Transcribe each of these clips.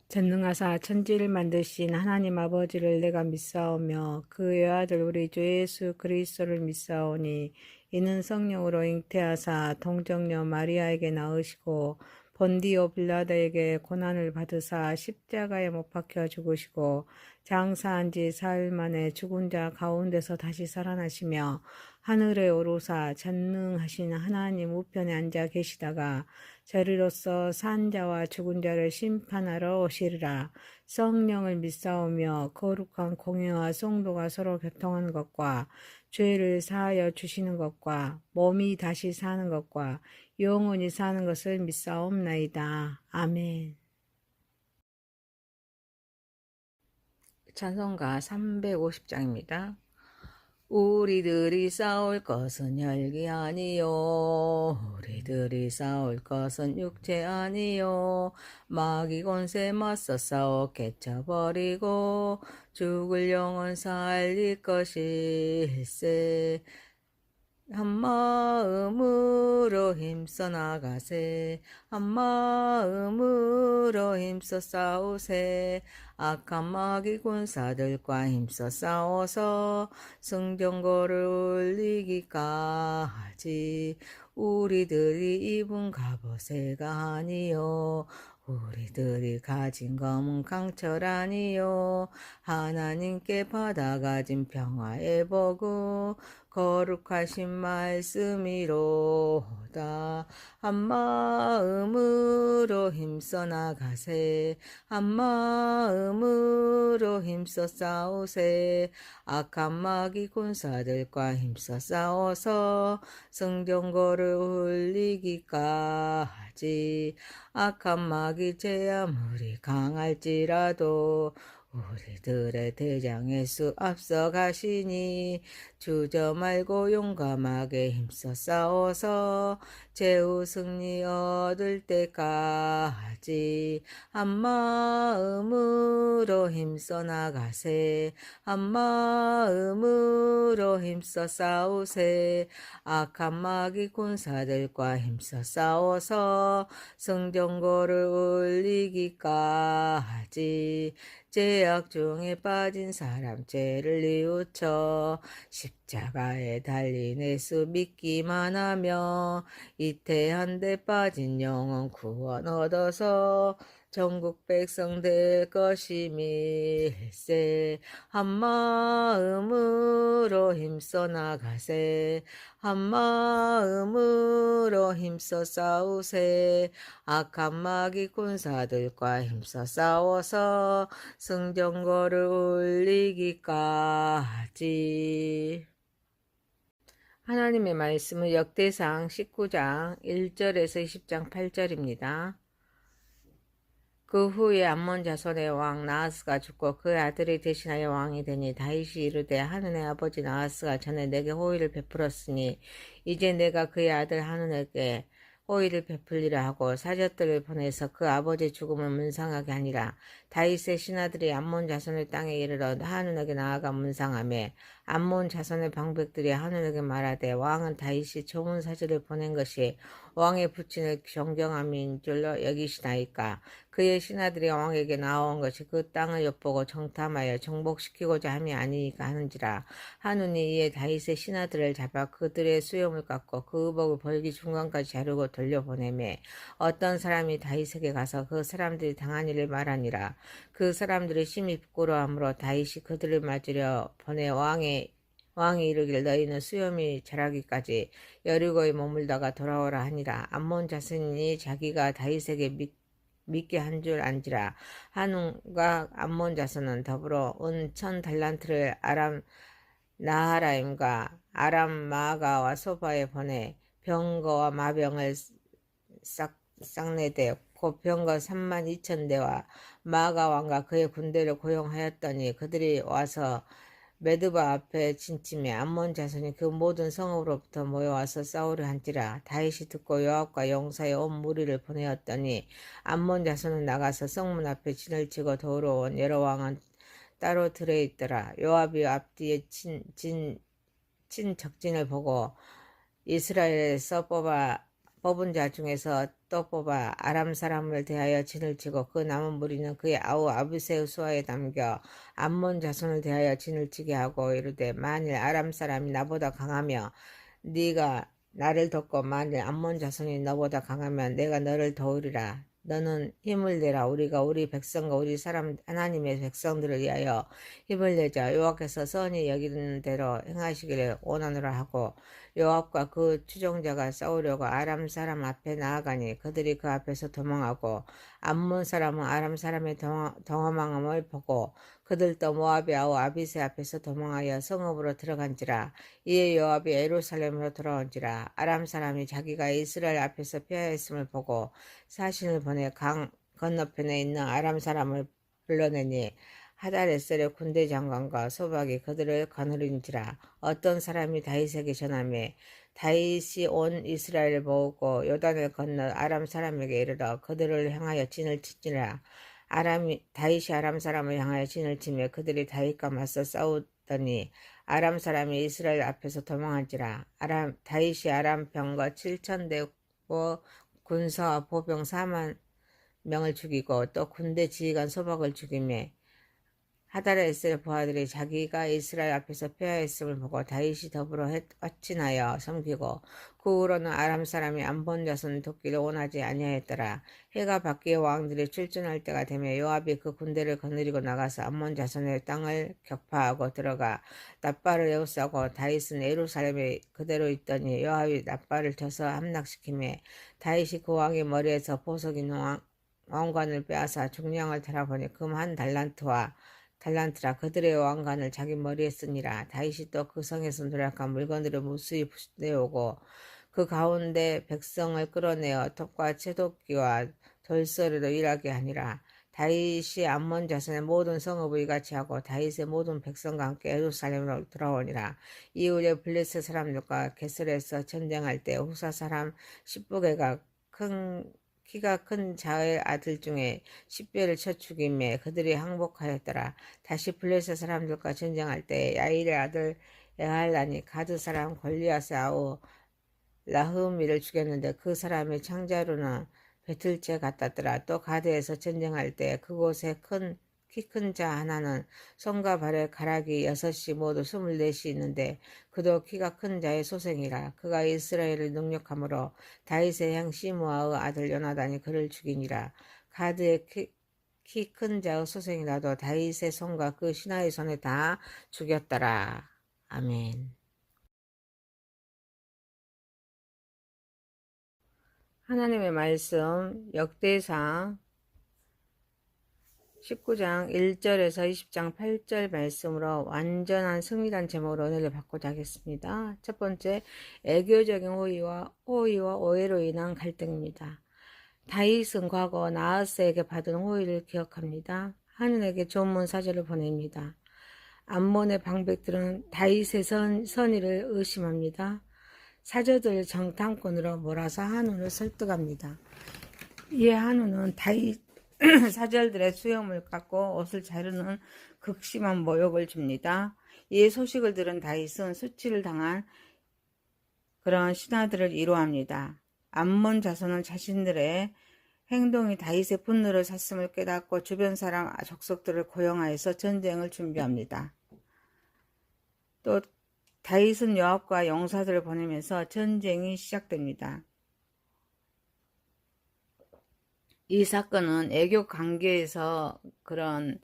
전능하사 천지를 만드신 하나님 아버지를 내가 믿사오며 그 외아들 우리 주 예수 그리스도를 믿사오니 이는 성령으로 잉태하사 동정녀 마리아에게 낳으시고 본디오 빌라도에게 고난을 받으사 십자가에 못 박혀 죽으시고 장사한 지 사흘 만에 죽은 자 가운데서 다시 살아나시며 하늘에 오르사 전능하신 하나님 우편에 앉아 계시다가 저리로서 산 자와 죽은 자를 심판하러 오시리라. 성령을 믿사오며 거룩한 공예와 성도가 서로 교통하는 것과 죄를 사하여 주시는 것과 몸이 다시 사는 것과 영원히 사는 것을 믿사옵나이다. 아멘. 찬송가 350장입니다. 우리들이 싸울 것은 혈기 아니요, 우리들이 싸울 것은 육체 아니요, 마귀 권세 맞서 싸워 깨쳐버리고 죽을 영혼 살릴 것일세. 한 마음으로 힘써 나가세, 한 마음으로 힘써 싸우세. 악한 마귀 군사들과 힘써 싸워서 승전거를 올리기까지. 우리들이 입은 갑옷새가 아니요, 우리들이 가진 검은 강철 아니요, 하나님께 받아가진 평화의 버구 거룩하신 말씀이로다. 한 마음으로 힘써 나가세, 한 마음으로 힘써 싸우세. 악한 마귀 군사들과 힘써 싸워서 성전거를 올리기까지. 악한 마귀 제 아무리 강할지라도 우리들의 대장 예수 앞서가시니 주저 말고 용감하게 힘써 싸워서 최후 승리 얻을 때까지. 한 마음으로 힘써 나가세, 한 마음으로 힘써 싸우세. 악한 마귀 군사들과 힘써 싸워서 성전거를 올리기까지. 죄악 중에 빠진 사람 죄를 뉘우쳐 십자가에 달린 예수 믿기만 하며 이태한 데 빠진 영혼 구원 얻어서 전국 백성 될 것임일세. 한 마음으로 힘써 나가세, 한 마음으로 힘써 싸우세. 악한 마귀 군사들과 힘써 싸워서 승전거를 올리기까지. 하나님의 말씀은 역대상 19장 1절에서 20장 8절입니다. 그 후에 암몬 자손의 왕 나하스가 죽고 그 아들이 대신하여 왕이 되니 다윗이 이르되 하느네 아버지 나하스가 전에 내게 호의를 베풀었으니 이제 내가 그의 아들 하느네게 호의를 베풀리라 하고 사절들을 보내서 그 아버지 죽음을 문상하게 하니라. 다윗의 신하들이 암몬 자손의 땅에 이르러 하느네게 나아가 문상하며 암몬 자손의 방백들이 하느네게 말하되 왕은 다윗이 좋은 사절을 보낸 것이 왕의 부친을 존경함인 줄로 여기시나이까. 그의 신하들이 왕에게 나온 것이 그 땅을 엿보고 정탐하여 정복시키고자 함이 아니니까 하는지라. 하누니 이에 다윗의 신하들을 잡아 그들의 수염을 깎고 그 의복을 벌기 중간까지 자르고 돌려보내매 어떤 사람이 다윗에게 가서 그 사람들이 당한 일을 말하니라. 그 사람들이 심히 부끄러워하므로 다윗이 그들을 맞으려 보내 왕이 이르기를 너희는 수염이 자라기까지 여리고에 머물다가 돌아오라 하니라. 암몬 자손이 자기가 다윗에게 믿게 한 줄 안지라. 한웅과 암몬 자손은 더불어 은 1000달란트를 아람 나하라임과 아람 마아가와 소바에 보내 병거와 마병을 싹내되 곧 병거 32,000대와 마아가 왕과 그의 군대를 고용하였더니 그들이 와서 메드바 앞에 진침해 암몬 자손이 그 모든 성읍으로부터 모여와서 싸우려 한지라. 다윗이 듣고 요압과 용사의 온 무리를 보내었더니 암몬 자손은 나가서 성문 앞에 진을 치고 도우러온 여러 왕은 따로 들에 있더라. 요압이 앞뒤에 친 적진을 보고 이스라엘에서 뽑은 자 중에서 또 뽑아 아람 사람을 대하여 진을 치고 그 남은 무리는 그의 아우 아비새의 수하에 담겨 암몬 자손을 대하여 진을 치게 하고 이르되 만일 아람 사람이 나보다 강하며 네가 나를 돕고 만일 암몬 자손이 너보다 강하면 내가 너를 도우리라. 너는 힘을 내라. 우리가 우리 백성과 우리 사람 하나님의 백성들을 위하여 힘을 내자. 여호와께서 선히 여기는 대로 행하시기를 원하노라 하고 요압과 그 추종자가 싸우려고 아람 사람 앞에 나아가니 그들이 그 앞에서 도망하고 암몬 사람은 아람 사람의 도망함을 보고 그들도 모압의 아우 아비새 앞에서 도망하여 성읍으로 들어간지라. 이에 요압이 예루살렘으로 돌아온지라. 아람 사람이 자기가 이스라엘 앞에서 패하였음을 보고 사신을 보내 강 건너편에 있는 아람 사람을 불러내니 하다레셀의 군대 장관과 소박이 그들을 거느린지라. 어떤 사람이 다윗에게 전하매 다윗이 온 이스라엘을 모으고 요단을 건너 아람 사람에게 이르러 그들을 향하여 진을 치니라. 다윗이 아람 사람을 향하여 진을 치며 그들이 다윗과 맞서 싸우더니 아람 사람이 이스라엘 앞에서 도망한지라. 다윗이 아람 병거 7,000대 군사와 보병 4만 명을 죽이고 또 군대 지휘관 소박을 죽이며 하다레셀 부하들이 자기가 이스라엘 앞에서 패하였음을 보고 다윗이 더불어 화친하여 섬기고 그 후로는 아람 사람이 암본 자손을 돕기를 원하지 아니하였더라. 해가 바뀌어 왕들이 출전할 때가 되며 요압이 그 군대를 거느리고 나가서 암몬 자손의 땅을 격파하고 들어가 납발을 에워싸고 다윗은 예루살렘에 그대로 있더니 요압이 납발을 쳐서 함락시키며 다윗이 그 왕의 머리에서 보석인 왕관을 빼앗아 중량을 달아보니 금 한 달란트라 그들의 왕관을 자기 머리에 쓰니라. 다윗이 또 그 성에서 노력한 물건들을 무수히 내오고 그 가운데 백성을 끌어내어 톱과 채도끼와 돌소리로 일하게 하니라. 다윗이 암몬 자손의 모든 성읍을 이같이 하고 다윗의 모든 백성과 함께 예루살렘으로 돌아오니라. 이후에 블레셋 사람들과 게셀에서 전쟁할 때 후사 사람 십부개가 키가 큰 자의 아들 중에 10배를 쳐 죽이며 그들이 항복하였더라. 다시 블레셋 사람들과 전쟁할 때 야일의 아들 에할란이 가드 사람 골리앗의 아우 라흐미를 죽였는데 그 사람의 창자루는 배틀째 같았더라. 또 가드에서 전쟁할 때 그곳에 키 큰 자 하나는 손과 발에 가락이 6이 모두 24이 있는데 그도 키가 큰 자의 소생이라. 그가 이스라엘을 능력함으로 다윗의 형 시므아의 아들 요나단이 그를 죽이니라. 가드의 키 큰 자의 소생이라도 다윗의 손과 그 신하의 손에 다 죽였더라. 아멘. 하나님의 말씀 역대상 19장 1절에서 20장 8절 말씀으로 완전한 승리란 제목으로 은혜를 받고자 하겠습니다. 첫 번째, 애교적인 호의와 오해로 인한 갈등입니다. 다윗은 과거 나하스에게 받은 호의를 기억합니다. 하늘에게 조문 사절을 보냅니다. 암몬의 방백들은 다윗의 선의를 의심합니다. 사저들 정탐꾼으로 몰아서 한우를 설득합니다. 이에 한우는 다윗 사절들의 수염을 깎고 옷을 자르는 극심한 모욕을 줍니다. 이 소식을 들은 다윗은 수치를 당한 그런 신하들을 위로합니다. 암몬 자손은 자신들의 행동이 다윗의 분노를 샀음을 깨닫고 주변 사람 족속들을 고용하여서 전쟁을 준비합니다. 또 다윗은 요압과 용사들을 보내면서 전쟁이 시작됩니다. 이 사건은 애교 관계에서 그런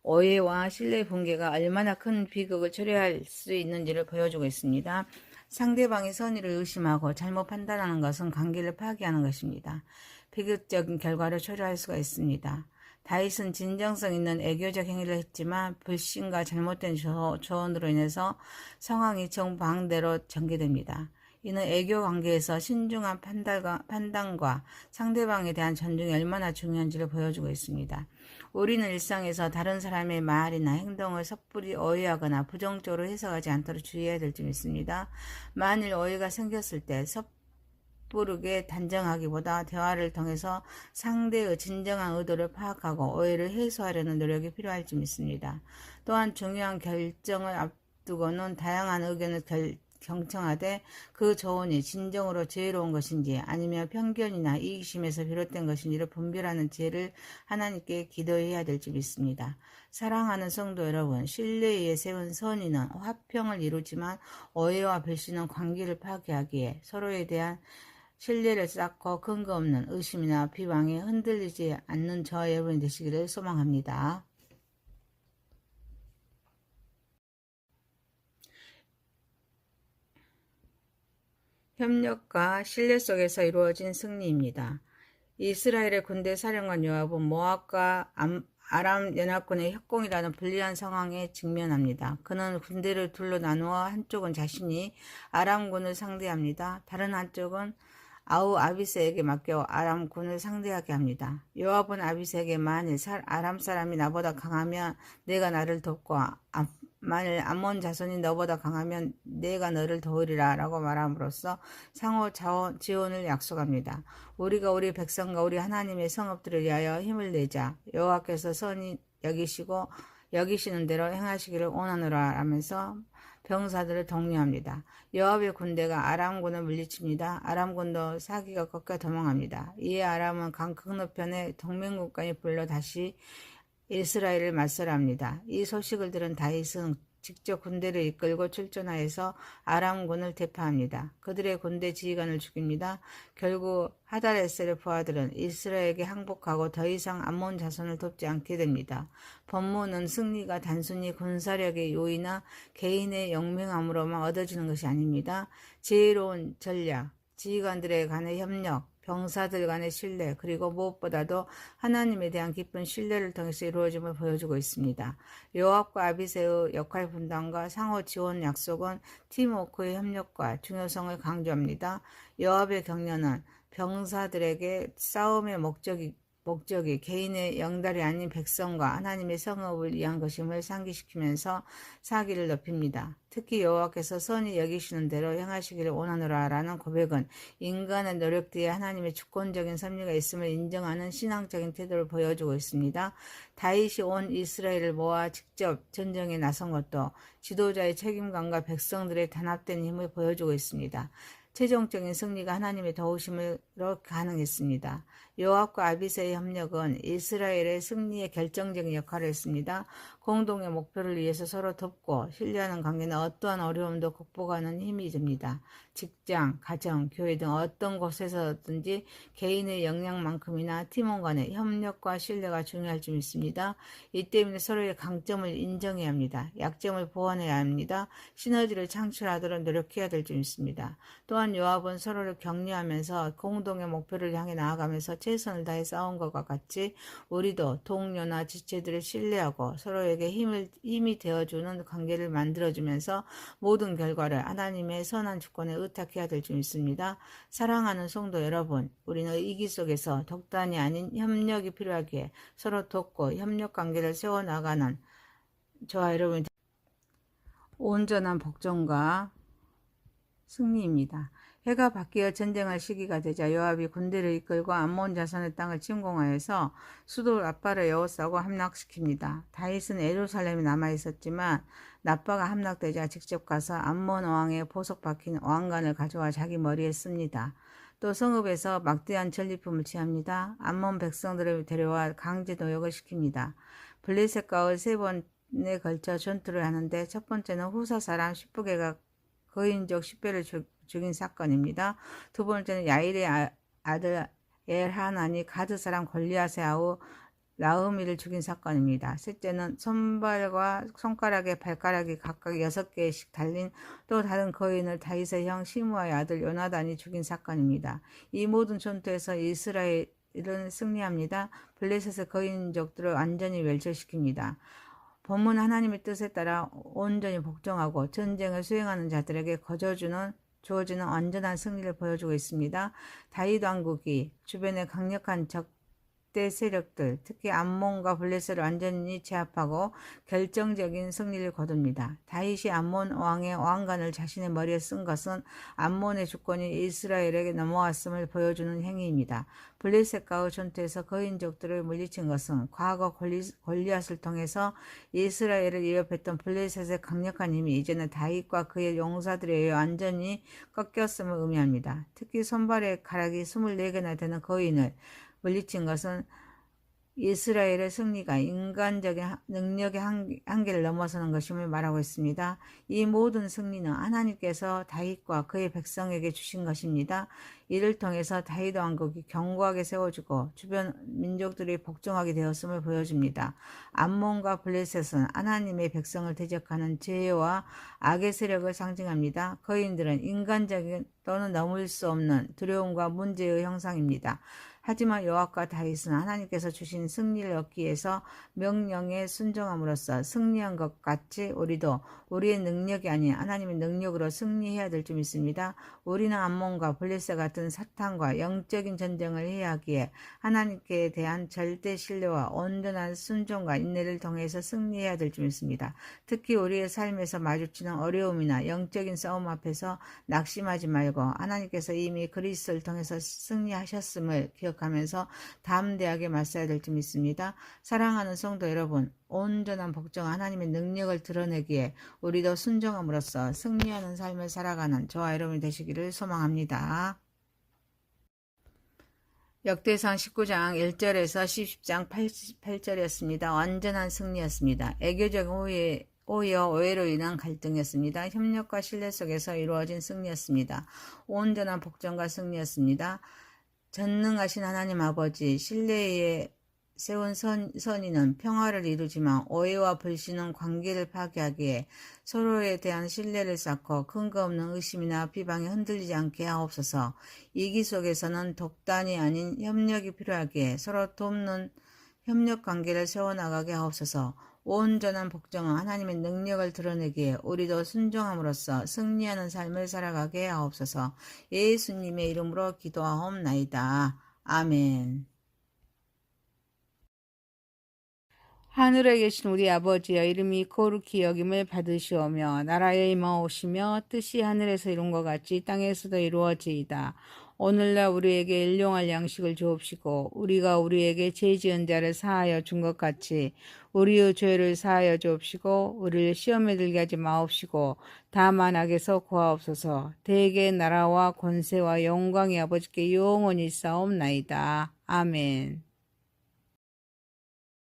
오해와 신뢰 붕괴가 얼마나 큰 비극을 초래할 수 있는지를 보여주고 있습니다. 상대방의 선의를 의심하고 잘못 판단하는 것은 관계를 파괴하는 것입니다. 비극적인 결과를 초래할 수가 있습니다. 다윗은 진정성 있는 애교적 행위를 했지만 불신과 잘못된 조언으로 인해서 상황이 정반대로 전개됩니다. 이는 애교 관계에서 신중한 판단과 상대방에 대한 존중이 얼마나 중요한지를 보여주고 있습니다. 우리는 일상에서 다른 사람의 말이나 행동을 섣불리 오해하거나 부정적으로 해석하지 않도록 주의해야 될 점이 있습니다. 만일 오해가 생겼을 때 섣부르게 단정하기보다 대화를 통해서 상대의 진정한 의도를 파악하고 오해를 해소하려는 노력이 필요할 점이 있습니다. 또한 중요한 결정을 앞두고는 다양한 의견을 경청하되 그 조언이 진정으로 지혜로운 것인지 아니면 편견이나 이기심에서 비롯된 것인지를 분별하는 지혜를 하나님께 기도해야 될지 믿습니다. 사랑하는 성도 여러분, 신뢰에 세운 선의는 화평을 이루지만 오해와 배신은 관계를 파괴하기에 서로에 대한 신뢰를 쌓고 근거 없는 의심이나 비방에 흔들리지 않는 저와 여러분이 되시기를 소망합니다. 협력과 신뢰 속에서 이루어진 승리입니다. 이스라엘의 군대 사령관 요압은 모압과 아람 연합군의 협공이라는 불리한 상황에 직면합니다. 그는 군대를 둘로 나누어 한쪽은 자신이 아람군을 상대합니다. 다른 한쪽은 아비새에게 맡겨 아람군을 상대하게 합니다. 요압은 아비새에게 만일 아람 사람이 나보다 강하면 내가 나를 돕고 만일 암몬 자손이 너보다 강하면 내가 너를 도우리라 라고 말함으로써 상호 지원을 약속합니다. 우리가 우리 백성과 우리 하나님의 성읍들을 위하여 힘을 내자. 여호와께서 선히 여기시는 대로 행하시기를 원하노라 하면서 병사들을 독려합니다. 요압의 군대가 아람군을 물리칩니다. 아람군도 사기가 꺾여 도망합니다. 이에 아람은 강 건너편에 동맹군까지 불러 다시 이스라엘을 맞설합니다. 이 소식을 들은 다윗은 직접 군대를 이끌고 출전하여서 아람군을 대파합니다. 그들의 군대 지휘관을 죽입니다. 결국 하다레셀의 부하들은 이스라엘에게 항복하고 더 이상 암몬 자손을 돕지 않게 됩니다. 본문은 승리가 단순히 군사력의 요인이나 개인의 영맹함으로만 얻어지는 것이 아닙니다. 지혜로운 전략, 지휘관들에 간의 협력, 병사들 간의 신뢰, 그리고 무엇보다도 하나님에 대한 깊은 신뢰를 통해서 이루어짐을 보여주고 있습니다. 요압과 아비새의 역할 분담과 상호 지원 약속은 팀워크의 협력과 중요성을 강조합니다. 요압의 격려는 병사들에게 싸움의 목적이 개인의 영달이 아닌 백성과 하나님의 성읍을 위한 것임을 상기시키면서 사기를 높입니다. 특히 여호와께서 선히 여기시는 대로 행하시기를 원하노라 라는 고백은 인간의 노력 뒤에 하나님의 주권적인 섭리가 있음을 인정하는 신앙적인 태도를 보여주고 있습니다. 다윗이 온 이스라엘을 모아 직접 전쟁에 나선 것도 지도자의 책임감과 백성들의 단합된 힘을 보여주고 있습니다. 최종적인 승리가 하나님의 도우심으로 가능했습니다. 요압과 아비새의 협력은 이스라엘의 승리에 결정적인 역할을 했습니다. 공동의 목표를 위해서 서로 돕고 신뢰하는 관계는 어떠한 어려움도 극복하는 힘이 됩니다. 직장, 가정, 교회 등 어떤 곳에서든지 개인의 역량만큼이나 팀원 간의 협력과 신뢰가 중요할 줄 믿습니다. 이 때문에 서로의 강점을 인정해야 합니다. 약점을 보완해야 합니다. 시너지를 창출하도록 노력해야 될 줄 믿습니다. 또한 요압은 서로를 격려하면서 공동의 목표를 향해 나아가면서 최선을 다해 싸운 것과 같이 우리도 동료나 지체들을 신뢰하고 서로에게 힘이 되어주는 관계를 만들어주면서 모든 결과를 하나님의 선한 주권에 의탁해야 될 줄 믿습니다. 사랑하는 성도 여러분, 우리는 위기 속에서 독단이 아닌 협력이 필요하기에 서로 돕고 협력 관계를 세워나가는 저와 여러분이 온전한 복종과 승리입니다. 해가 바뀌어 전쟁할 시기가 되자 요압이 군대를 이끌고 암몬 자손의 땅을 침공하여서 수도 라빠를 에워싸고 함락시킵니다. 다윗은 예루살렘에 남아있었지만 라빠가 함락되자 직접 가서 암몬 왕의 보석 박힌 왕관을 가져와 자기 머리에 씁니다. 또 성읍에서 막대한 전리품을 취합니다. 암몬 백성들을 데려와 강제 노역을 시킵니다. 블레셋과의 3번에 걸쳐 전투를 하는데 첫 번째는 후사 사람 10부개가 거인족 10배를 죽인 사건입니다. 두 번째는 야일의 아들 엘하난이 가드 사람 골리앗의 아우 라흐미를 죽인 사건입니다. 셋째는 손발과 손가락에 발가락이 각각 6개씩 달린 또 다른 거인을 다윗의 형 시므아의 아들 요나단이 죽인 사건입니다. 이 모든 전투에서 이스라엘은 승리합니다. 블레셋의 거인족들을 완전히 멸절시킵니다. 본문 하나님의 뜻에 따라 온전히 복종하고 전쟁을 수행하는 자들에게 주어지는 완전한 승리를 보여주고 있습니다. 다윗 왕국이 주변에 강력한 적 절대 세력들, 특히 암몬과 블레셋을 완전히 제압하고 결정적인 승리를 거둡니다. 다윗이 암몬 왕의 왕관을 자신의 머리에 쓴 것은 암몬의 주권이 이스라엘에게 넘어왔음을 보여주는 행위입니다. 블레셋과의 전투에서 거인족들을 물리친 것은 과거 골리앗을 통해서 이스라엘을 위협했던 블레셋의 강력한 힘이 이제는 다윗과 그의 용사들에 의해 완전히 꺾였음을 의미합니다. 특히 손발의 가락이 24개나 되는 거인을 물리친 것은 이스라엘의 승리가 인간적인 능력의 한계를 넘어서는 것임을 말하고 있습니다. 이 모든 승리는 하나님께서 다윗과 그의 백성에게 주신 것입니다. 이를 통해서 다윗 왕국이 견고하게 세워지고 주변 민족들이 복종하게 되었음을 보여줍니다. 암몬과 블레셋은 하나님의 백성을 대적하는 죄와 악의 세력을 상징합니다. 거인들은 인간적인 또는 넘을 수 없는 두려움과 문제의 형상입니다. 하지만 여호와과 다윗은 하나님께서 주신 승리를 얻기 위해서 명령에 순종함으로써 승리한 것 같이 우리도 우리의 능력이 아닌 하나님의 능력으로 승리해야 될 줄 믿습니다. 우리는 암몬과 블레셋 같은 사탄과 영적인 전쟁을 해야 하기에 하나님께 대한 절대 신뢰와 온전한 순종과 인내를 통해서 승리해야 될 줄 믿습니다. 특히 우리의 삶에서 마주치는 어려움이나 영적인 싸움 앞에서 낙심하지 말고 하나님께서 이미 그리스도를 통해서 승리하셨음을 기억하면서 담대하게 맞서야 될 줄 믿습니다. 사랑하는 성도 여러분, 온전한 복종과 하나님의 능력을 드러내기에 우리도 순종함으로써 승리하는 삶을 살아가는 저와 여러분이 되시기를 소망합니다. 역대상 19장 1절에서 10장 8절이었습니다. 완전한 승리였습니다. 애교적 오해와 오해로 인한 갈등이었습니다. 협력과 신뢰 속에서 이루어진 승리였습니다. 온전한 복종과 승리였습니다. 전능하신 하나님 아버지, 신뢰에 세운 선의는 평화를 이루지만 오해와 불신은 관계를 파괴하기에 서로에 대한 신뢰를 쌓고 근거 없는 의심이나 비방에 흔들리지 않게 하옵소서. 이기 속에서는 독단이 아닌 협력이 필요하기에 서로 돕는 협력 관계를 세워나가게 하옵소서. 온전한 복종은 하나님의 능력을 드러내기에 우리도 순종함으로써 승리하는 삶을 살아가게 하옵소서. 예수님의 이름으로 기도하옵나이다. 아멘. 하늘에 계신 우리 아버지여, 이름이 거룩히 여김을 받으시오며 나라에 임하오시며 뜻이 하늘에서 이룬 것 같이 땅에서도 이루어지이다. 오늘날 우리에게 일용할 양식을 주옵시고 우리가 우리에게 죄 지은 자를 사하여 준 것 같이 우리의 죄를 사하여 주옵시고 우리를 시험에 들게 하지 마옵시고 다만 악에서 구하옵소서. 대개 나라와 권세와 영광이 아버지께 영원히 있사옵나이다. 아멘.